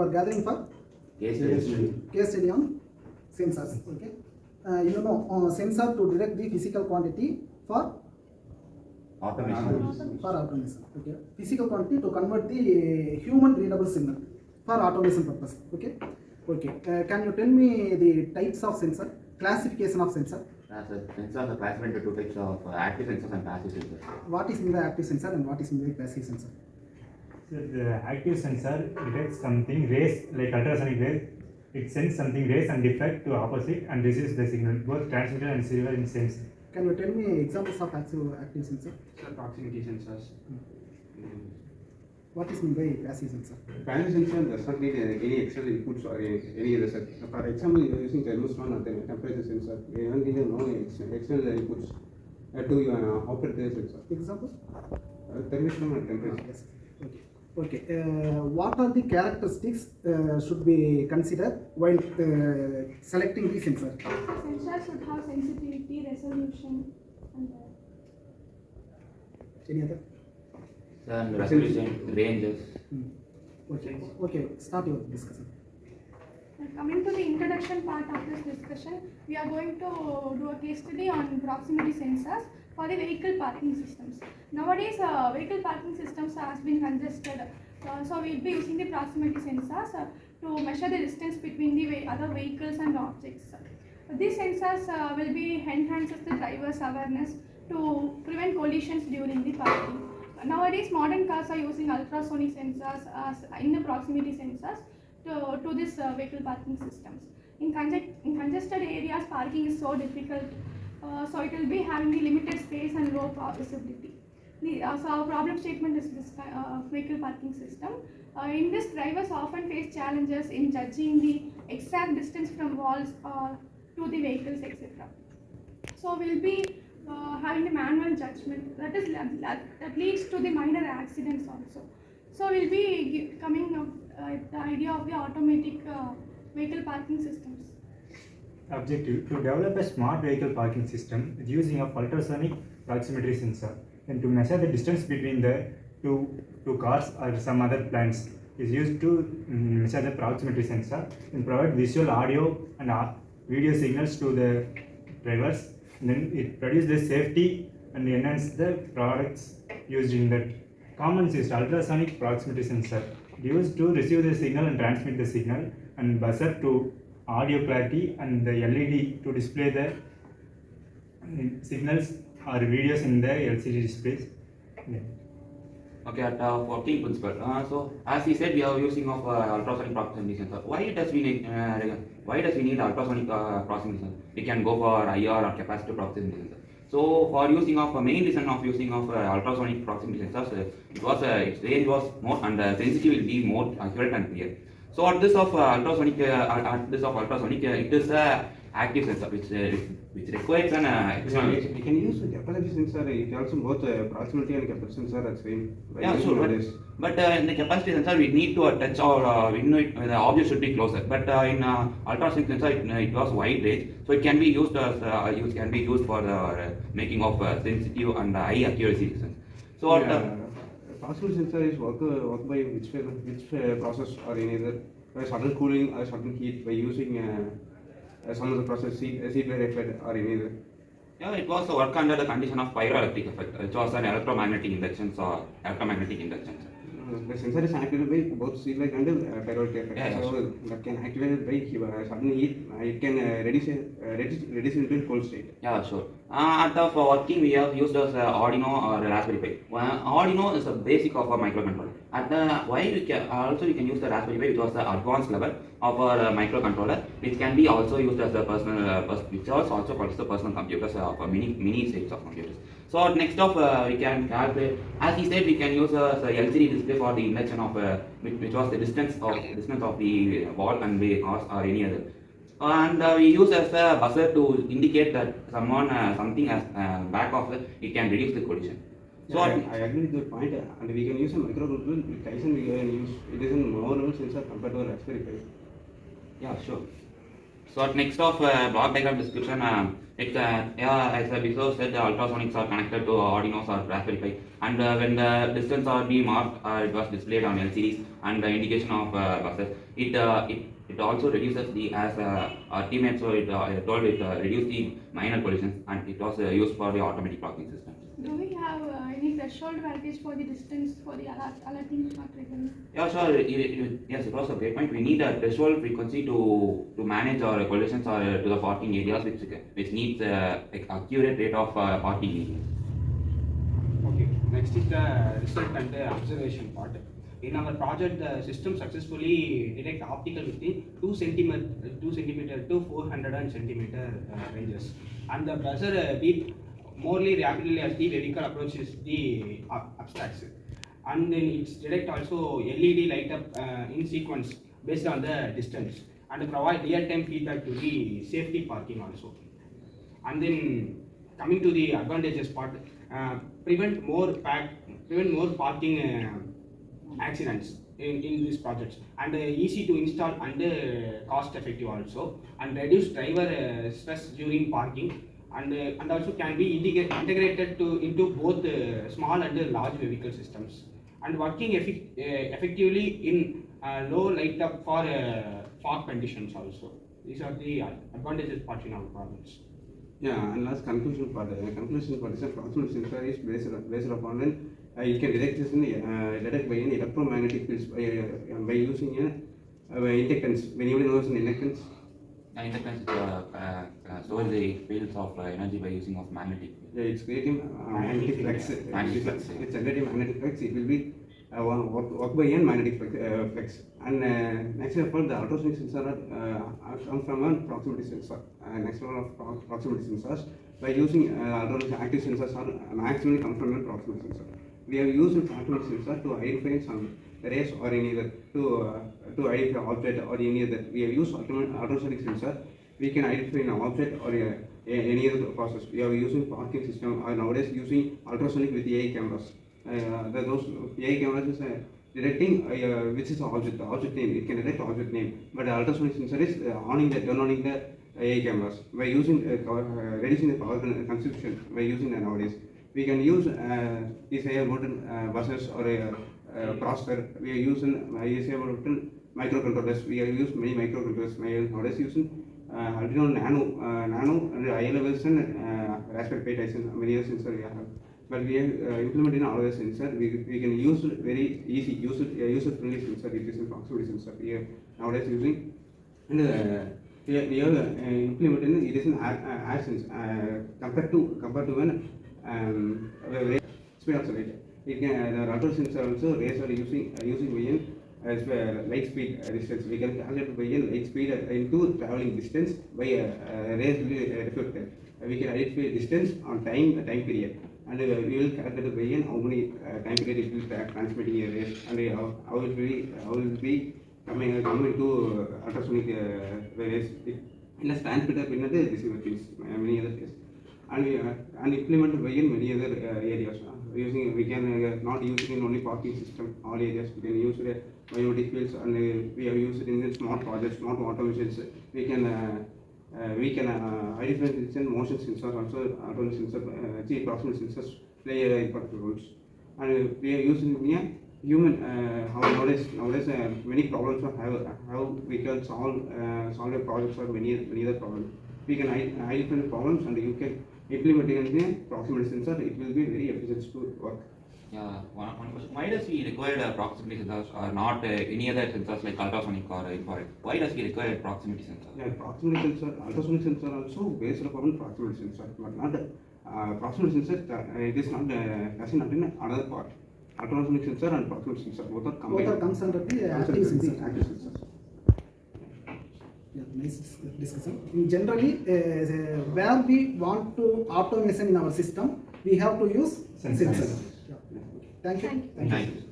are gathering for case study on sensors. Okay, sensor to detect the physical quantity for automation. Okay, physical quantity to convert the human readable signal for automation purpose. Okay. Can you tell me the types of sensor, classification of sensor? Sensors are classified into two types of active sensors and passive sensors. What is mean the active sensor and what is mean the passive sensor? So the active sensor detects something rays like ultrasonic rays. It sends something rays and deflect to opposite and receives the signal, both transmitter and receiver in sense. Can you tell me examples of active sensor? Proximity sensors. What is mean by passive sensor? Passive sensor does not need any external inputs or any result. For example, you are using thermostat or temperature sensor. You don't need no external inputs to operate the sensor. Example? Thermostat or temperature. Yes. Okay. What are the characteristics should be considered while selecting the sensor? Sensor should have sensitivity, resolution, and Any other? And resolution, ranges. Okay. Start your discussion. coming to the introduction part of this discussion, we are going to do a case study on proximity sensors for the vehicle parking systems. Nowadays, vehicle parking systems has been congested, so we will be using the proximity sensors to measure the distance between the other vehicles and objects. These sensors will be enhances the driver's awareness to prevent collisions during the parking. Nowadays, modern cars are using ultrasonic sensors in the proximity sensors to this vehicle parking systems. In congested areas, parking is so difficult, so it will be having the limited space and low visibility. So our problem statement is this vehicle parking system. In this, drivers often face challenges in judging the exact distance from walls to the vehicles, etc. So we'll be having a manual judgment that leads to the minor accidents also. So we'll be coming up the idea of the automatic vehicle parking systems. Objective: to develop a smart vehicle parking system with using of ultrasonic proximity sensor and to measure the distance between the two cars or some other plants is used to measure the proximity sensor and provide visual, audio and video signals to the drivers. And then it produces the safety and enhance the products used in that. Commonly used ultrasonic proximity sensor used to receive the signal and transmit the signal, and buzzer to audio clarity, and the LED to display the signals or videos in the LCD displays. Yeah. Okay, at working principle. So as he said, we are using of ultrasonic proximity sensor. Why does we need ultrasonic proximity sensor? We can go for IR or capacitive proximity sensor. So for using of main reason of using of ultrasonic proximity sensors, its range was more and sensitivity will be more accurate and clear. So at this of ultrasonic, it is a active sensor which requires an external. We can use the capacity sensor. It also both proximity and capacity sensor at same. Yeah, sure. But in the capacity sensor, we need to touch or we know the object should be closer. But in ultrasonic sensor, it was wide range, so it can be used as for the making of sensitive and high accuracy systems. So proximity sensor is work by which process or in either by sudden cooling or sudden heat by using some of the process heat effect or in either. Yeah, it was work under the condition of pyroelectric effect. It was an electromagnetic induction. The sensor is activated by both heat-like and pyroelectric effect. Yeah, so that can activate by sudden heat. It can reduce into a cold state. Yeah, sure. At the working, we have used as Arduino or Raspberry Pi. Arduino is the basic of a microcontroller. At the we can use the Raspberry Pi, which was the advanced level of a microcontroller, which can be also used as a personal, which also called the personal computers for mini sets of computers. So next off, we can calculate. As he said, we can use the LCD display for the induction of which was the distance of the wall and the horse or any other. And we use as a buzzer to indicate that something has back of it can reduce the collision. So I agree with your point, and we can use a microcontroller. We can use it is a more level sensor compared to a Raspberry Pi. Yeah, sure. So next off block diagram description. As I before said, the ultrasonics are connected to Arduinos or Raspberry Pi, and when the distance are being marked, it was displayed on LCDs and the indication of buzzers. It also reduces the, as our teammates so it told, it reduced the minor collisions, and it was used for the automatic locking systems. Do we have any threshold values for the distance for the alerting smart trigger? Yeah, sure. Yes, it was a great point. We need a threshold frequency to manage our collisions or to the parking areas, which needs like accurate rate of parking areas. Okay, next is the result and the observation part. In our project, the system successfully detect optical within 2 centimeter to 400 centimeter ranges, and the buzzer beep morely rapidly as the vehicle approaches the obstacles, and then it's detect also LED light up in sequence based on the distance, and provide real-time feedback to the safety parking also. And then coming to the advantages part, prevent more parking accidents in these projects, and easy to install and cost effective also, and reduce driver stress during parking, and also can be integrated into both small and large vehicle systems, and working effectively in low light up for fog conditions also. These are the advantages part in our projects. Yeah, and last conclusion part. Conclusion part is a proximity sensor is based upon an it can detect by an electromagnetic fields by using inductance. When you knows an inductance. Inductance stores the fields of energy by using of magnetic field. Yeah, it's creating magnetic flux. It's generating magnetic flux. It will be work by an magnetic flux. And next of all, the ultrasonic sensor come from a proximity sensor. Next level of proximity sensors by using ultrasonic active sensors are maximally come from a proximity sensor. We have used a proximity sensor to identify some rays or any other to identify object or any other. We have used ultrasonic sensor. We can identify an object or any other process. We are using parking system or nowadays using ultrasonic with AI cameras. Those AI cameras is detecting which is the object name. It can detect object name, but the ultrasonic sensor is turn on the AI cameras by using reducing the power consumption by using that nowadays. We can use these AI buses or processor. We are using microcontrollers. We are using many microcontrollers nowadays using Arduino Nano and high levels and Raspberry Pi Tyson many other sensor we have. But we have implemented all the sensor. We can use very easy user friendly sensor. It is a proximity sensor we are nowadays using, and we have implemented it is an AdSense compared to an speed accelerator. It can the rotor sensor also rays are using vision as light speed distance. We can calculate by light speed into traveling distance by rays reflected. We can identify distance on time period, and we will calculate by how many time period it will transmitting a rays, and how it will be coming to ultrasonic rays. In a transmitter, receiver pins, many other things, and implemented by many other areas. We can not use it in only parking system. All areas we can use biometric fields, and we have used it in the smart projects, smart automations. We can identify this in motion sensors, also autonomous sensor, proximity sensors play important roles, and we are using human. Nowadays many problems have how we can solve a projects or many other problems. We can identify the problems, and you can implement it in a proximity sensor. It will be very efficient to work. Yeah, one question. Why does we require proximity sensors or not any other sensors like ultrasonic or infrared? Why does we require proximity sensor? Yeah, proximity sensor, ultrasonic sensor also based upon proximity sensor, but not proximity sensor. It is not not in another part. Ultrasonic sensor and proximity sensor both are combined. Both are comes under the active sensor. Active sensor. Yeah, nice discussion. In generally, where we want to automation in our system, we have to use Sensors. sensor. Yeah. Thank you. Thank you. Thank you. Thank you.